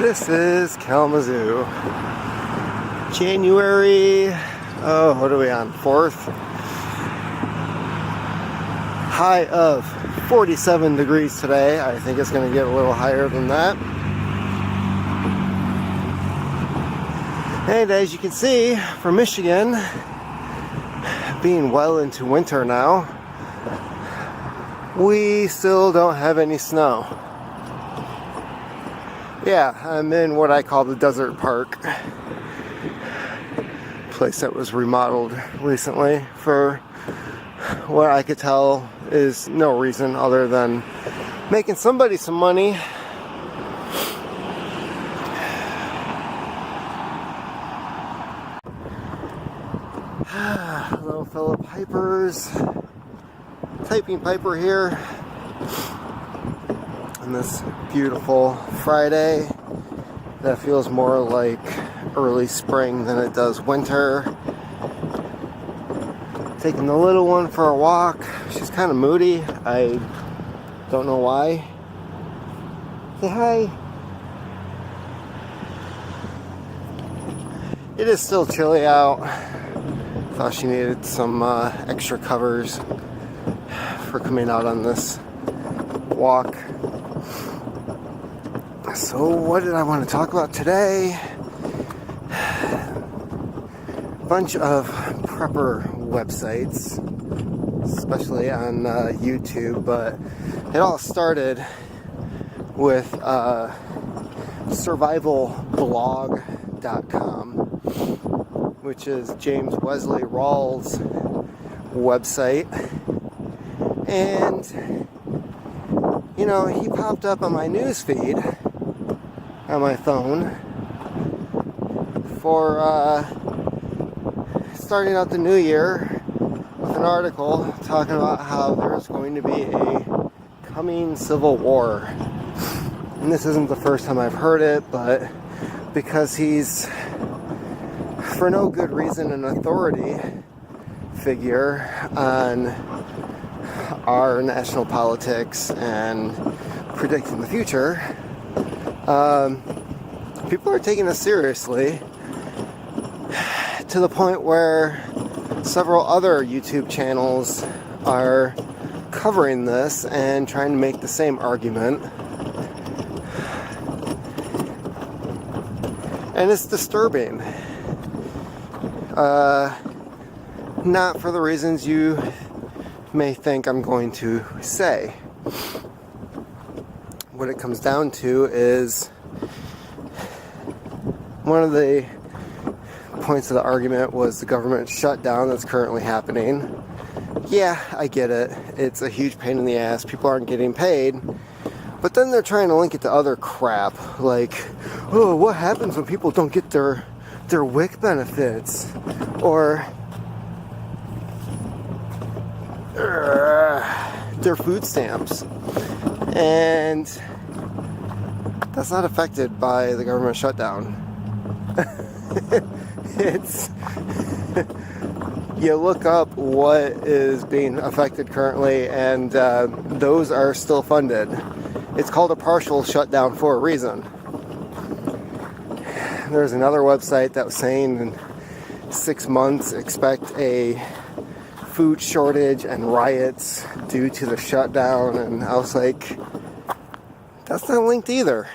This is Kalamazoo. January, what are we on? 4th? High of 47 degrees today. I think it's going to get a little higher than that. And as you can see, from Michigan, being well into winter now, we still don't have any snow. Yeah, I'm in what I call the desert park. Place that was remodeled recently for what I could tell is no reason other than making somebody some money. Little fellow Pipers. Typing Piper here on this beautiful Friday that feels more like early spring than it does winter. Taking the little one for a walk. She's kind of moody. I don't know why. Say hi. It is still chilly out. Thought she needed some extra covers for coming out on this walk. So what did I want to talk about today? A bunch of prepper websites, especially on YouTube, but it all started with survivalblog.com, which is James Wesley Rawls' website. And you know, he popped up on my news feed on my phone for starting out the new year with an article talking about how there's going to be a coming civil war. And this isn't the first time I've heard it, but because he's, for no good reason, an authority figure on our national politics and predicting the future, people are taking this seriously to the point where several other YouTube channels are covering this and trying to make the same argument. And it's disturbing. Not for the reasons you may think I'm going to say. What it comes down to is one of the points of the argument was the government shutdown that's currently happening. Yeah, I get it. It's a huge pain in the ass. People aren't getting paid. But then they're trying to link it to other crap, like, oh, what happens when people don't get their WIC benefits? Or their food stamps. And that's not affected by the government shutdown. It's you look up what is being affected currently, and those are still funded. It's called a partial shutdown for a reason. There's another website that was saying in 6 months expect a food shortage and riots due to the shutdown, and I was like, that's not linked either.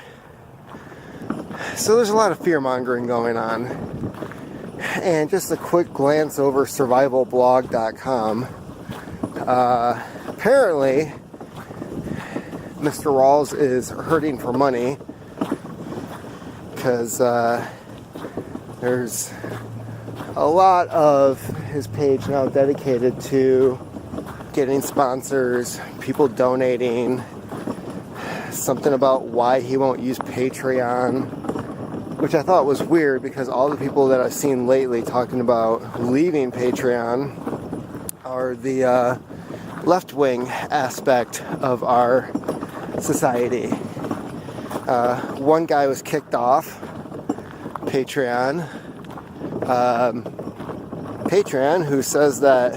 So there's a lot of fear-mongering going on. And just a quick glance over survivalblog.com. Apparently, Mr. Rawls is hurting for money because there's a lot of his page now dedicated to getting sponsors, people donating, something about why he won't use Patreon, which I thought was weird because all the people that I've seen lately talking about leaving Patreon are the left-wing aspect of our society. One guy was kicked off Patreon. Patreon, who says that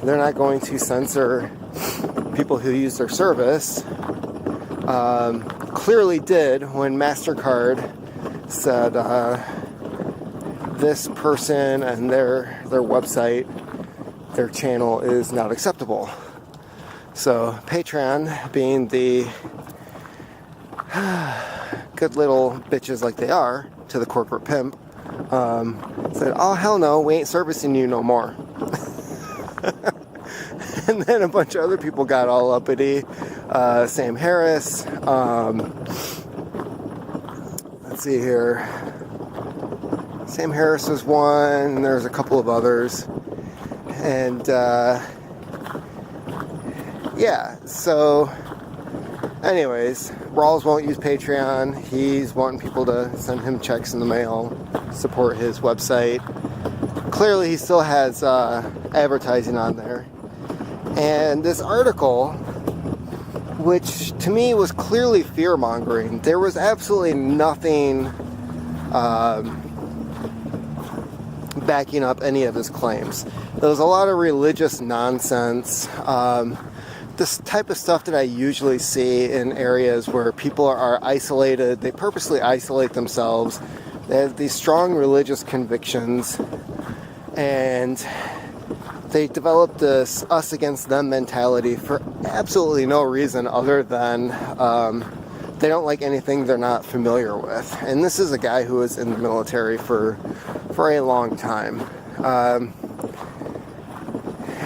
they're not going to censor people who use their service. clearly did when MasterCard said this person and their website, their channel is not acceptable. So Patreon, being the good little bitches like they are to the corporate pimp, said, oh hell no, we ain't servicing you no more. And then a bunch of other people got all uppity. Sam Harris, let's see here, Sam Harris was one, and there's a couple of others. And yeah, so anyways, Rawls won't use Patreon. He's wanting people to send him checks in the mail, support his website. Clearly he still has advertising on there. And this article, which to me was clearly fear-mongering, there was absolutely nothing backing up any of his claims. There was a lot of religious nonsense, this type of stuff that I usually see in areas where people are isolated. They purposely isolate themselves. They have these strong religious convictions, and they develop this us against them mentality for absolutely no reason other than they don't like anything they're not familiar with. And this is a guy who was in the military for a long time.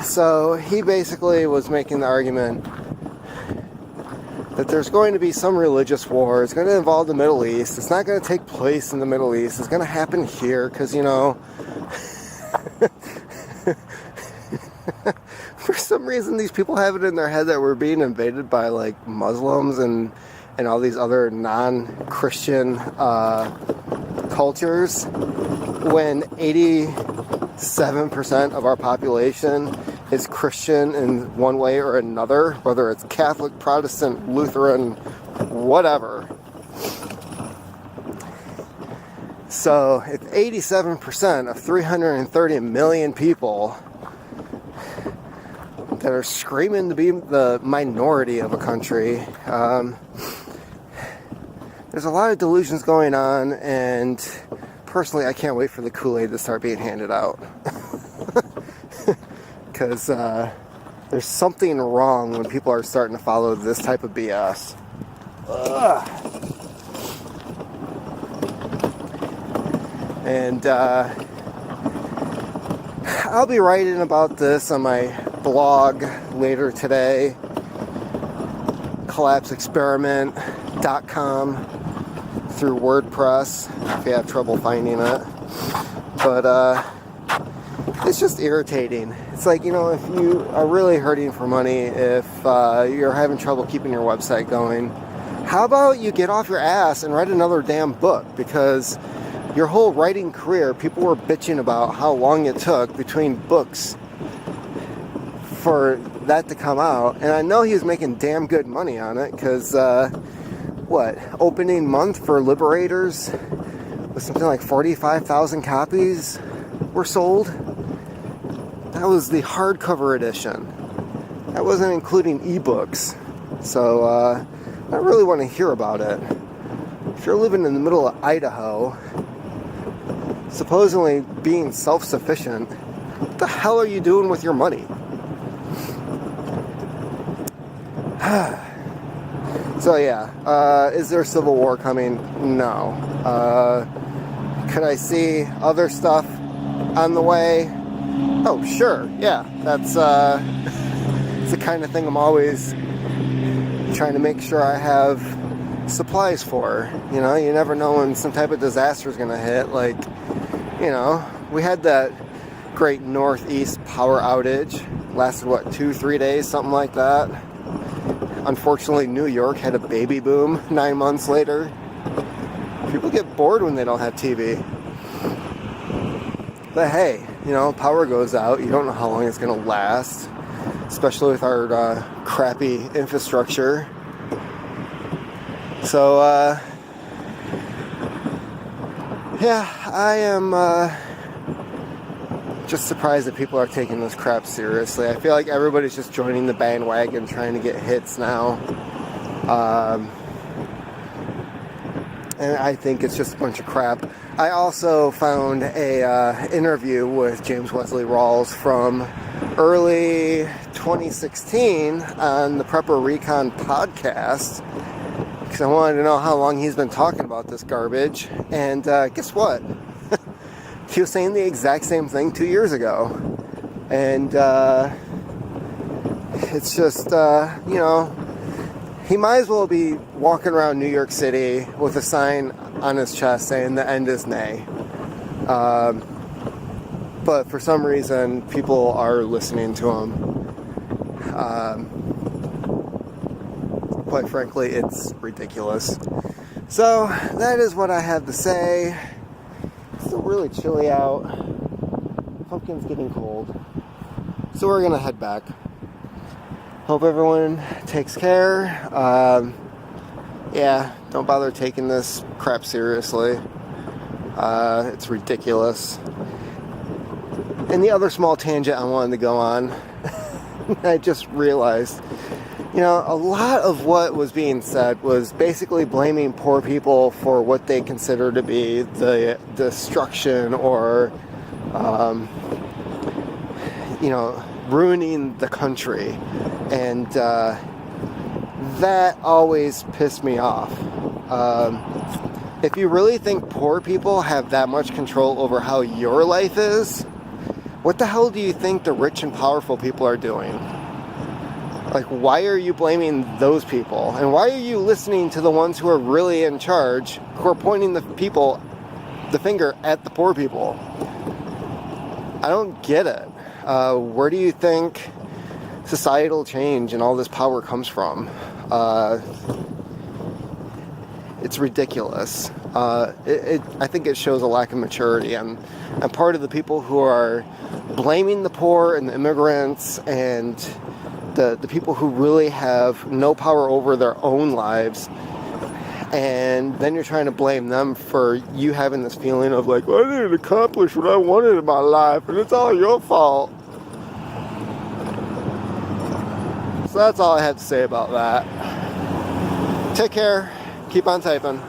So he basically was making the argument that there's going to be some religious war. It's going to involve the Middle East. It's not going to take place in the Middle East. It's going to happen here because, you know, for some reason these people have it in their head that we're being invaded by like Muslims and all these other non-Christian cultures, when 87% of our population is Christian in one way or another, whether it's Catholic, Protestant, Lutheran, whatever. So if 87% of 330 million people that are screaming to be the minority of a country, there's a lot of delusions going on, and personally I can't wait for the Kool-Aid to start being handed out. Because there's something wrong when people are starting to follow this type of BS. Ugh. And I'll be writing about this on my blog later today, collapseexperiment.com, through WordPress if you have trouble finding it. But it's just irritating. It's like, you know, if you are really hurting for money, if you're having trouble keeping your website going, how about you get off your ass and write another damn book? Because your whole writing career, people were bitching about how long it took between books for that to come out. And I know he was making damn good money on it, because opening month for Liberators was something like 45,000 copies were sold. That was the hardcover edition. That wasn't including ebooks. So I really want to hear about it. If you're living in the middle of Idaho, supposedly being self-sufficient, what the hell are you doing with your money? So yeah, is there civil war coming? No. Could I see other stuff on the way? Oh, sure, yeah. That's it's the kind of thing I'm always trying to make sure I have supplies for. You know, you never know when some type of disaster is going to hit. Like, you know, we had that great Northeast power outage. Lasted, 2-3 days, something like that. Unfortunately, New York had a baby boom 9 months later. People get bored when they don't have TV. But hey, you know, power goes out. You don't know how long it's going to last, especially with our crappy infrastructure. So, yeah, I am just surprised that people are taking this crap seriously. I feel like everybody's just joining the bandwagon, trying to get hits now. and I think it's just a bunch of crap. I also found a interview with James Wesley Rawls from early 2016 on the Prepper Recon podcast, because I wanted to know how long he's been talking about this garbage. And guess what? He was saying the exact same thing 2 years ago. And it's just, he might as well be walking around New York City with a sign on his chest saying the end is nay. But for some reason, people are listening to him. Quite frankly, it's ridiculous. So that is what I have to say. It's still really chilly out. Pumpkin's getting cold. So we're gonna head back. Hope everyone takes care. Don't bother taking this crap seriously. It's ridiculous. And the other small tangent I wanted to go on, I just realized, a lot of what was being said was basically blaming poor people for what they consider to be the destruction or, ruining the country. And that always pissed me off. If you really think poor people have that much control over how your life is, what the hell do you think the rich and powerful people are doing? Like, why are you blaming those people? And why are you listening to the ones who are really in charge, who are pointing the finger at the poor people? I don't get it. Where do you think societal change and all this power comes from? It's ridiculous. I think it shows a lack of maturity. And part of the people who are blaming the poor and the immigrants and the people who really have no power over their own lives, and then you're trying to blame them for you having this feeling of like, I didn't accomplish what I wanted in my life, and it's all your fault. So that's all I have to say about that. Take care. Keep on typing.